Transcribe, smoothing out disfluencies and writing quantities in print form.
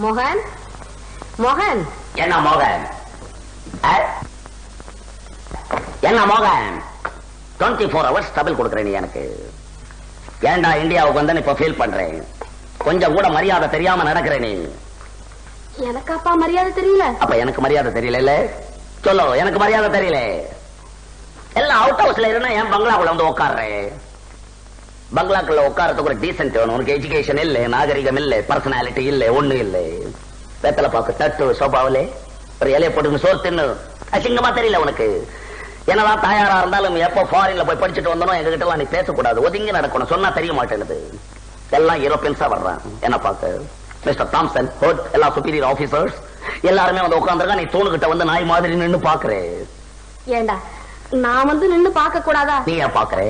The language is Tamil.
மோகன், மோகன். என்ன மோகன்? என்ன மோகன்? 24 hours டபுள் கொடுக்குறேன் நீ எனக்கு. ஏண்டா இந்தியாவுக்கு வந்து இப்ப ஃபீல் பண்றேன். கொஞ்சம் கூட மரியாதை தெரியாம நடக்கிறேன் நீ. எனக்கு அப்பா மரியாதை தெரியல. அப்ப எனக்கு மரியாதை தெரியல. சொல்லு, எனக்கு மரியாதை தெரியல. எல்லாம் அவுட் ஹவுஸ்ல இருந்தா என் பங்களாக்குள்ள வந்து உட்கார்றேன். பங்களாக்குள்ள உட்காரத்துக்கு ஒரு டீசென்ட் வேணும். உனக்கு எஜுகேஷன் இல்ல, நாகரிகம் இல்ல, பர்சனாலிட்டி இல்ல, ஒண்ணு இல்ல. வெத்தலை பாக்கு தட்டு சோபாவிலே ஒரு இலைய போட்டு சோறு தின்னு அசிங்கமா தெரியல உனக்கு. என்னதான் தாயாரா இருந்தாலும் எப்போ ஃபாரின்ல போய் படிச்சுட்டு வந்தோம் எங்க கிட்ட எல்லாம் நீ பேசக்கூடாது, ஒதுங்கி நடக்கணும். சொன்னா தெரிய மாட்டேங்குது. எல்லாம் யூரோப்பியன்ஸா வர்றான். என்ன பாக்க மிஸ்டர் தாம்சன், ஹோட், எல்லா சுப்பீரியர் ஆபீசர்ஸ் எல்லாருமே வந்து உட்காந்துருக்கா. நீ தூணுகிட்ட வந்து நாய் மாதிரி நின்னு பாக்குறே. ஏண்டா நான் வந்து நின்னு பாக்க கூடாதா? நீ ஏன் பாக்குறே?